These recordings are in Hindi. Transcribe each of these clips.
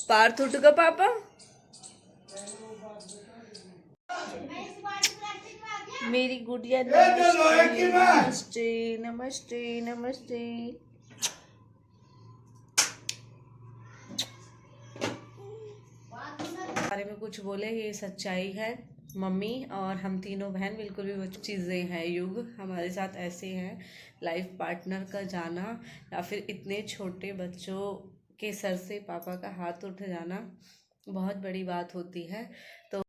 पार्थ उठ गया पापा। मेरी गुड़िया नमस्ते नमस्ते नमस्ते नमस्ते। बारे में कुछ बोले, ये सच्चाई है। मम्मी और हम तीनों बहन बिल्कुल भी वो चीज़ें हैं। युग हमारे साथ ऐसे हैं, लाइफ पार्टनर का जाना या फिर इतने छोटे बच्चों के सर से पापा का हाथ उठ जाना बहुत बड़ी बात होती है। तो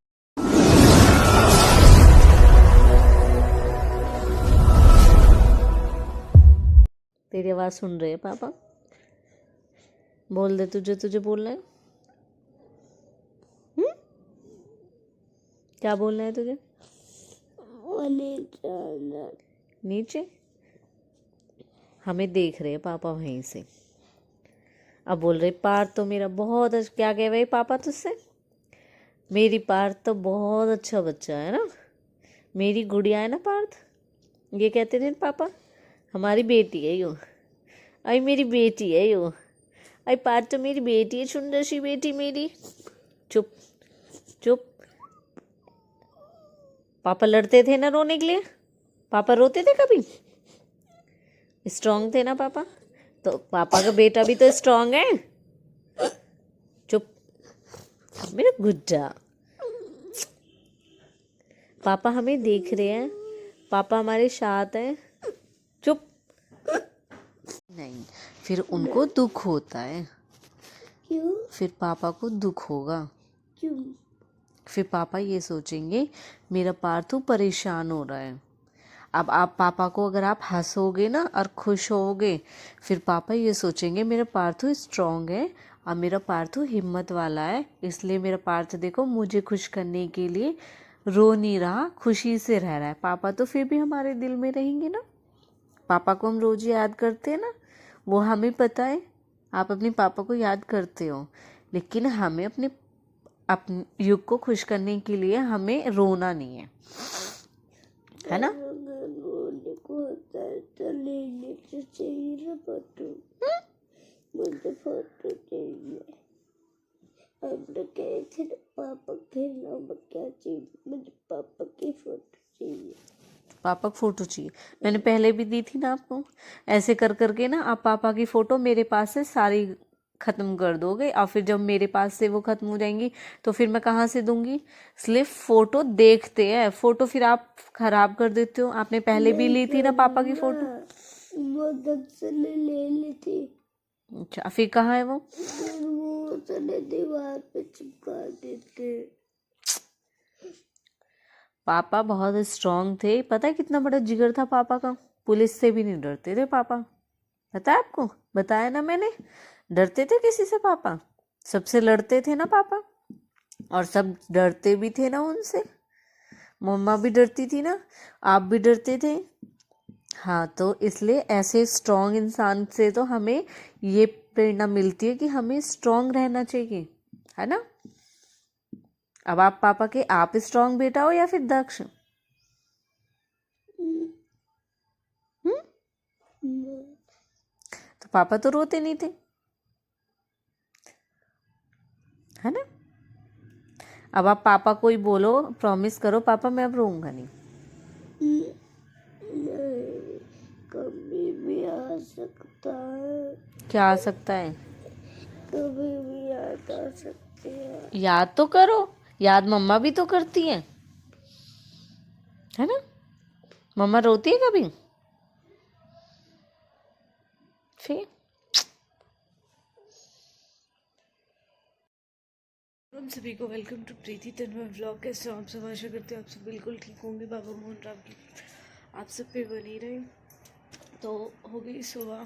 तेरी आवाज़ सुन रहे हैं पापा? बोल दे तुझे तुझे बोलना है। क्या बोलना है तुझे? नीचे हमें देख रहे हैं पापा वहीं से। अब बोल रहे पार्थ तो मेरा बहुत क्या कह रहे पापा तुझसे? मेरी पार्थ तो बहुत अच्छा बच्चा है ना, मेरी गुड़िया है ना पार्थ, ये कहते थे पापा। हमारी बेटी है यो, आई मेरी बेटी है यो, आई पार्थ तो मेरी बेटी है, सुंदर सी बेटी मेरी। चुप चुप। पापा लड़ते थे ना रोने के लिए? पापा रोते थे कभी? स्ट्रांग थे ना पापा? तो पापा का बेटा भी तो स्ट्रांग है। चुप मेरा गुड्डा। पापा हमें देख रहे हैं, पापा हमारे साथ हैं। चुप नहीं, फिर उनको दुख होता है। क्यों? फिर पापा को दुख होगा। क्यों? फिर पापा ये सोचेंगे मेरा पार्थू परेशान हो रहा है। अब आप पापा को अगर आप हंसोगे ना और खुश होगे, फिर पापा ये सोचेंगे मेरा पार्थू स्ट्रांग है और मेरा पार्थू हिम्मत वाला है, इसलिए मेरा पार्थ देखो मुझे खुश करने के लिए रो नहीं रहा, खुशी से रह रहा है। पापा तो फिर भी हमारे दिल में रहेंगे ना। पापा को हम रोज याद करते हैं ना, वो हमें पता है। आप अपने पापा को याद करते हो, लेकिन हमें अपने युग को खुश करने के लिए हमें रोना नहीं है ना? रोने को होता है तो लेने तो चाहिए ना फोटो। मुझे फोटो चाहिए। हम लोग गए थे ना पापा के नाम, क्या चाहिए? मुझे पापा की फोटो चाहिए। पापा की फोटो चाहिए? मैंने पहले भी दी थी ना आपको। ऐसे कर करके ना आप पापा की फोटो मेरे पास से सारी खत्म कर दोगे, और फिर जब मेरे पास से वो खत्म हो जाएंगी तो फिर मैं कहाँ से दूंगी? सिर्फ फोटो देखते हैं, फोटो फिर आप खराब कर देते हो। आपने पहले भी ली थी ना पापा की फोटो। वो दब से ले ली थी। अच्छा, फिर कहाँ है वो? फिर वो सने दीवार पे चिपका देते। पापा बहुत स्ट्रांग थे, पता है कितना बड़ा जिगर था पापा का। पुलिस से भी नहीं डरते थे पापा, पता है आपको? बताया ना मैंने। डरते थे किसी से पापा? सबसे लड़ते थे ना पापा, और सब डरते भी थे ना उनसे। मम्मा भी डरती थी ना, आप भी डरते थे। हाँ, तो इसलिए ऐसे स्ट्रांग इंसान से तो हमें ये प्रेरणा मिलती है कि हमें स्ट्रांग रहना चाहिए, है ना? अब आप पापा के आप स्ट्रांग बेटा हो या फिर दक्ष? तो पापा तो रोते नहीं थे, है ना? अब आप पापा को ही बोलो, प्रॉमिस करो पापा मैं अब रोऊंगा नहीं। कभी भी आ सकता है। क्या आ सकता है? कभी भी याद आ सकती है। याद तो करो, याद मम्मा भी तो करती है ना? मम्मा रोती है कभी? फिर हम सभी को welcome to Preeti Tanmay vlog. कैसे हो आप सब? आशा करते हो आप सब बिल्कुल ठीक होंगे। बाबा मोहन राम की आप सब पे बनी रहे। तो हो गई सुबह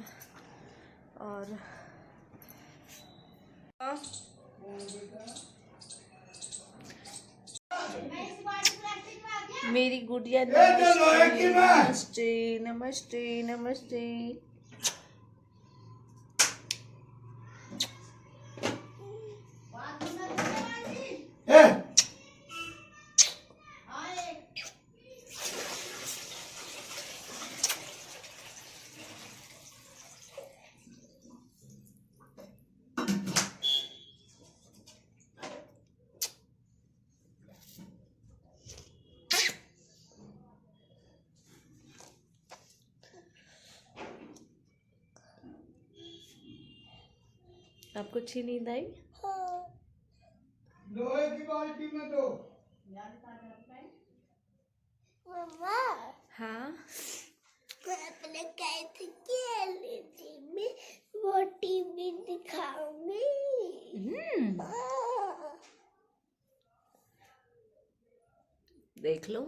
और मेरी गुड़िया नमस्ते नमस्ते नमस्ते नमस्ते। आपको अच्छी नींद आई? हाँ। लोहे की बाल्टी में दो। मम्मा, हाँ। मैं अपने कैसे खेलने थी मैं वो टीवी दिखाऊंगी। हाँ। देख लो।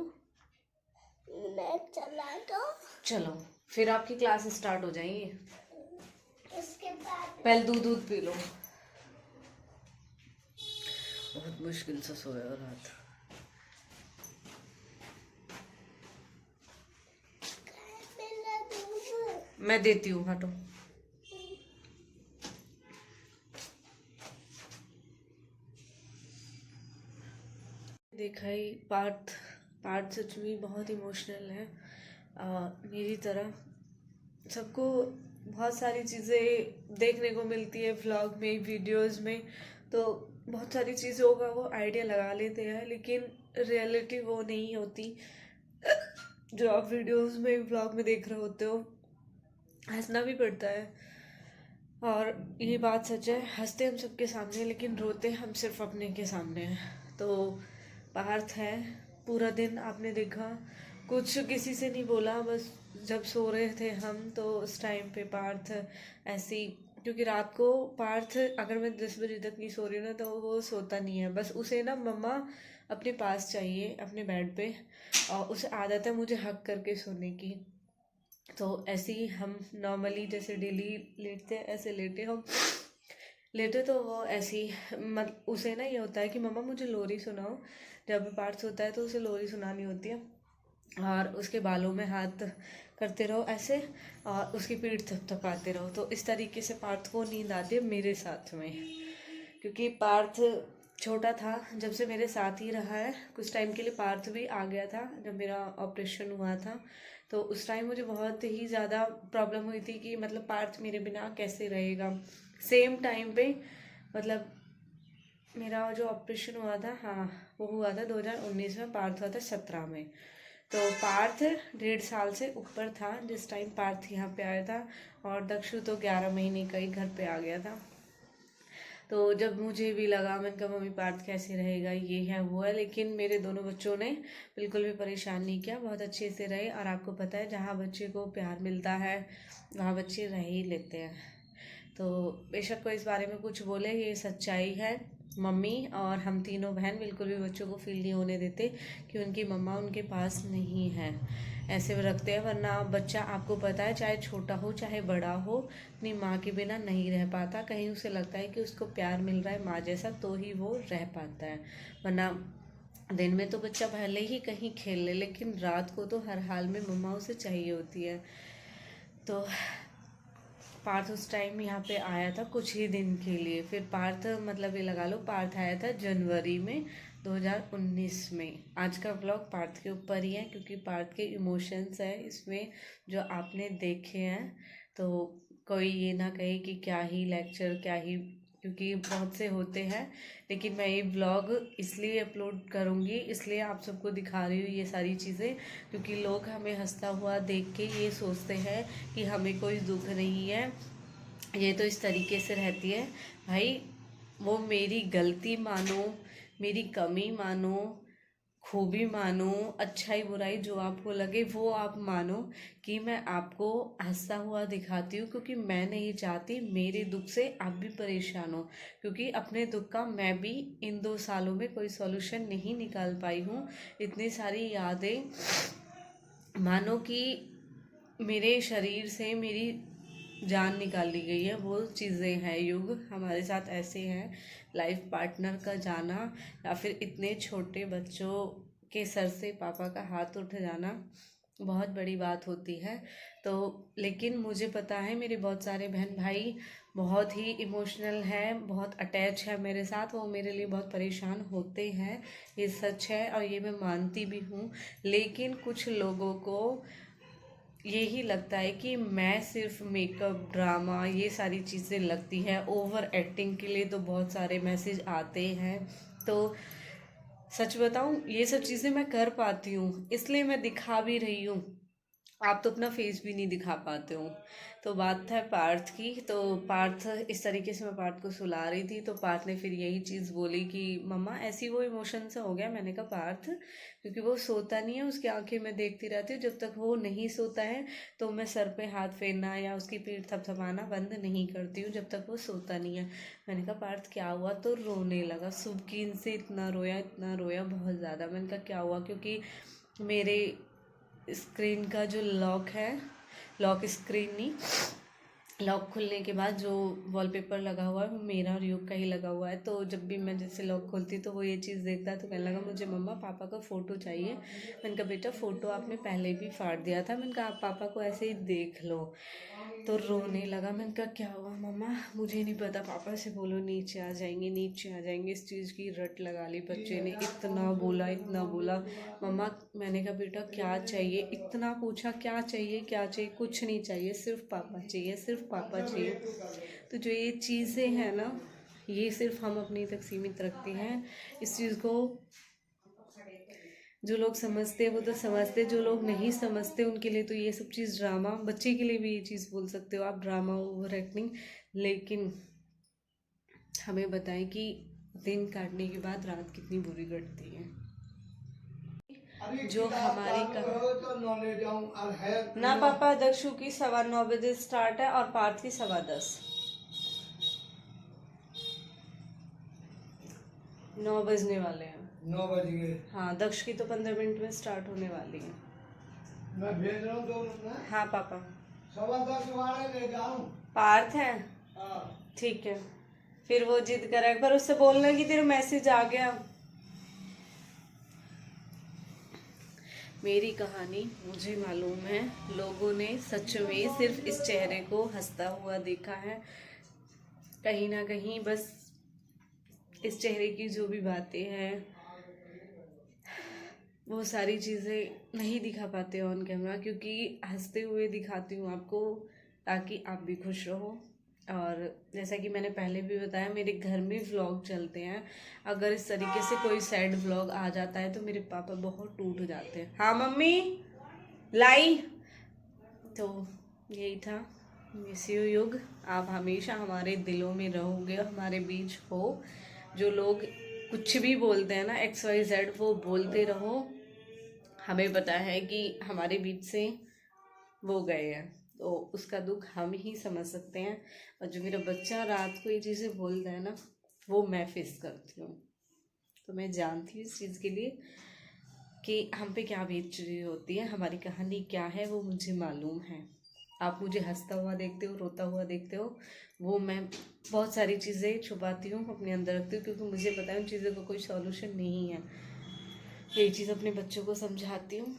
मैं चला दो। चलो फिर आपकी क्लास स्टार्ट हो जाएंगी। उसके बाद पहले दूध पी लो। बहुत मुश्किल से सोया रात। मेरा दूध। मैं देती हूँ, हटो। देखा ही पार्थ पार्थ सच में बहुत इमोशनल है। मेरी तरह सबको बहुत सारी चीज़ें देखने को मिलती है व्लॉग में, वीडियोस में, तो बहुत सारी चीज़ों का वो आइडिया लगा लेते हैं, लेकिन रियलिटी वो नहीं होती जो आप वीडियोस में व्लॉग में देख रहे होते हो। हंसना भी पड़ता है, और ये बात सच है, हंसते हम सबके सामने लेकिन रोते हम सिर्फ अपने के सामने हैं। तो पार्थ है, पूरा दिन आपने देखा कुछ किसी से नहीं बोला, बस जब सो रहे थे हम तो उस टाइम पे पार्थ ऐसी, क्योंकि रात को पार्थ अगर मैं 10 बजे तक नहीं सो रही हूँ ना तो वो सोता नहीं है, बस उसे ना मम्मा अपने पास चाहिए अपने बेड पे, और उसे आदत है मुझे हक करके सोने की। तो ऐसे ही हम नॉर्मली जैसे डेली लेटते हैं ऐसे लेटे हम लेटे, तो वो ऐसी मत उसे ना ये होता है कि मम्मा मुझे लोरी सुनाओ। जब पार्थ होता है तो उसे लोरी सुनानी होती है, और उसके बालों में हाथ करते रहो ऐसे, और उसकी पीठ थपथपाते रहो। तो इस तरीके से पार्थ को नींद आती है मेरे साथ में, क्योंकि पार्थ छोटा था जब से मेरे साथ ही रहा है। कुछ टाइम के लिए पार्थ भी आ गया था जब मेरा ऑपरेशन हुआ था, तो उस टाइम मुझे बहुत ही ज़्यादा प्रॉब्लम हुई थी कि मतलब पार्थ मेरे बिना कैसे रहेगा। सेम टाइम पे मतलब मेरा जो ऑपरेशन हुआ था, हाँ वो हुआ था 2019 में, पार्थ हुआ था 17 में। तो पार्थ 1.5 साल से ऊपर था जिस टाइम पार्थ यहाँ पे आया था, और दक्षु तो 11 महीने का ही घर पे आ गया था। तो जब मुझे भी लगा, मैंने कहा मम्मी पार्थ कैसे रहेगा, ये है वो है, लेकिन मेरे दोनों बच्चों ने बिल्कुल भी परेशान नहीं किया, बहुत अच्छे से रहे। और आपको पता है जहाँ बच्चे को प्यार मिलता है वहाँ बच्चे रह ही लेते हैं। तो बेशक कोई इस बारे में कुछ बोले, ये सच्चाई है। मम्मी और हम तीनों बहन बिल्कुल भी बच्चों को फील नहीं होने देते कि उनकी मम्मा उनके पास नहीं है, ऐसे रखते हैं। वरना बच्चा, आपको पता है, चाहे छोटा हो चाहे बड़ा हो, अपनी माँ के बिना नहीं रह पाता। कहीं उसे लगता है कि उसको प्यार मिल रहा है माँ जैसा तो ही वो रह पाता है, वरना दिन में तो बच्चा भले ही कहीं खेल ले लेकिन रात को तो हर हाल में मम्मा उसे चाहिए होती है। तो पार्थ उस टाइम यहाँ पे आया था कुछ ही दिन के लिए। फिर पार्थ मतलब ये लगा लो पार्थ आया था जनवरी में 2019 में। आज का ब्लॉग पार्थ के ऊपर ही है क्योंकि पार्थ के इमोशंस है इसमें जो आपने देखे हैं। तो कोई ये ना कहे कि क्या ही लेक्चर, क्या ही, क्योंकि बहुत से होते हैं, लेकिन मैं ये ब्लॉग इसलिए अपलोड करूँगी, इसलिए आप सबको दिखा रही हूँ ये सारी चीज़ें, क्योंकि लोग हमें हंसता हुआ देख के ये सोचते हैं कि हमें कोई दुख नहीं है, ये तो इस तरीके से रहती है। भाई वो मेरी गलती मानो, मेरी कमी मानो, खूबी मानो, अच्छाई बुराई जो आपको लगे वो आप मानो कि मैं आपको हंसता हुआ दिखाती हूँ, क्योंकि मैं नहीं चाहती मेरे दुख से आप भी परेशान हो, क्योंकि अपने दुख का मैं भी इन 2 सालों में कोई सॉल्यूशन नहीं निकाल पाई हूँ। इतनी सारी यादें, मानो कि मेरे शरीर से मेरी जान निकाल ली गई है, वो चीज़ें हैं। युग हमारे साथ ऐसे हैं, लाइफ पार्टनर का जाना या फिर इतने छोटे बच्चों के सर से पापा का हाथ उठ जाना बहुत बड़ी बात होती है। तो लेकिन मुझे पता है मेरे बहुत सारे बहन भाई बहुत ही इमोशनल हैं, बहुत अटैच है मेरे साथ, वो मेरे लिए बहुत परेशान होते हैं, ये सच है और ये मैं मानती भी हूँ। लेकिन कुछ लोगों को यही लगता है कि मैं सिर्फ मेकअप, ड्रामा, ये सारी चीज़ें लगती है, ओवर एक्टिंग के लिए तो बहुत सारे मैसेज आते हैं। तो सच बताऊं, ये सब चीज़ें मैं कर पाती हूँ इसलिए मैं दिखा भी रही हूँ, आप तो अपना फेस भी नहीं दिखा पाते हो। तो बात था पार्थ की। तो पार्थ इस तरीके से, मैं पार्थ को सुला रही थी तो पार्थ ने फिर यही चीज़ बोली कि मम्मा ऐसी वो इमोशन से हो गया। मैंने कहा पार्थ, क्योंकि वो सोता नहीं है, उसकी आंखें मैं देखती रहती हूँ, जब तक वो नहीं सोता है तो मैं सर पे हाथ फेरना या उसकी पीठ थपथपाना बंद नहीं करती हूँ जब तक वो सोता नहीं है। मैंने कहा पार्थ क्या हुआ? तो रोने लगा। सुबह से इतना रोया बहुत ज़्यादा। मैंने कहा क्या हुआ? क्योंकि मेरे स्क्रीन का जो लॉक है, लॉक स्क्रीन नहीं, लॉक खुलने के बाद जो वॉलपेपर लगा हुआ है वो मेरा और योग का ही लगा हुआ है। तो जब भी मैं जैसे लॉक खोलती तो वो ये चीज़ देखता है तो कहने लगा मुझे मम्मा पापा का फ़ोटो चाहिए। मैंने कहा बेटा फ़ोटो आपने पहले भी फाड़ दिया था। मैंने कहा आप पापा को ऐसे ही देख लो। तो रोने लगा। मैंने कहा क्या हुआ मम्मा? मुझे नहीं पता, पापा से बोलो नीचे आ जाएंगे, नीचे आ जाएंगे। इस चीज़ की रट लगा ली बच्चे ने, इतना बोला इतना बोला। मम्मा, मैंने कहा बेटा क्या चाहिए? इतना पूछा क्या चाहिए क्या चाहिए? कुछ नहीं चाहिए, सिर्फ पापा चाहिए, सिर्फ पापा चाहिए। तो जो ये चीज़ें हैं ना, ये सिर्फ हम अपनी तक सीमित रखते हैं। इस चीज़ को जो लोग समझते हैं वो तो समझते, जो लोग नहीं समझते उनके लिए तो ये सब चीज़ ड्रामा। बच्चे के लिए भी ये चीज़ बोल सकते हो आप, ड्रामा, ओवर एक्टिंग। लेकिन हमें बताएं कि दिन काटने के बाद रात कितनी बुरी कटती है। जो हमारी ना पापा, दक्षु की 9:15 स्टार्ट है और पार्थ की 10:15। 9 बजने वाले हैं। 9 बज गए। हाँ, दक्ष की तो 15 मिनट में स्टार्ट होने वाली है। मैं भेज रहा हूँ 2 मिनट में। हाँ पापा। 10:15 वाले ले जाऊँ। पार्थ है, हाँ। ठीक है। फिर वो जिद करे, पर उससे बोलना कि तेरा मैसेज आ गया। मेरी कहानी मुझे मालूम है, लोगों ने सच में सिर्फ इस चेहरे को हंसता हुआ देखा है। कहीं ना कहीं बस इस चेहरे की जो भी बातें हैं वो सारी चीज़ें नहीं दिखा पाते ऑन कैमरा, क्योंकि हंसते हुए दिखाती हूँ आपको ताकि आप भी खुश रहो। और जैसा कि मैंने पहले भी बताया, मेरे घर में व्लॉग चलते हैं। अगर इस तरीके से कोई सैड व्लॉग आ जाता है तो मेरे पापा बहुत टूट जाते हैं। हाँ मम्मी लाई। तो यही था। मिस यू युग। आप हमेशा हमारे दिलों में रहोगे, हमारे बीच हो। जो लोग कुछ भी बोलते हैं ना, XYZ, वो बोलते रहो। हमें पता है कि हमारे बीच से वो गए हैं तो उसका दुख हम ही समझ सकते हैं। और जो मेरा बच्चा रात को ये चीज़ें बोलता है ना, वो मैं फेस करती हूँ। तो मैं जानती हूँ इस चीज़ के लिए कि हम पे क्या बीत रही होती है, हमारी कहानी क्या है, वो मुझे मालूम है। आप मुझे हंसता हुआ देखते हो, रोता हुआ देखते हो, वो मैं बहुत सारी चीज़ें छुपाती हूँ, अपने अंदर रखती हूँ, क्योंकि मुझे पता है उन चीज़ों का कोई सॉल्यूशन नहीं है। यही चीज़ अपने बच्चों को समझाती हूँ।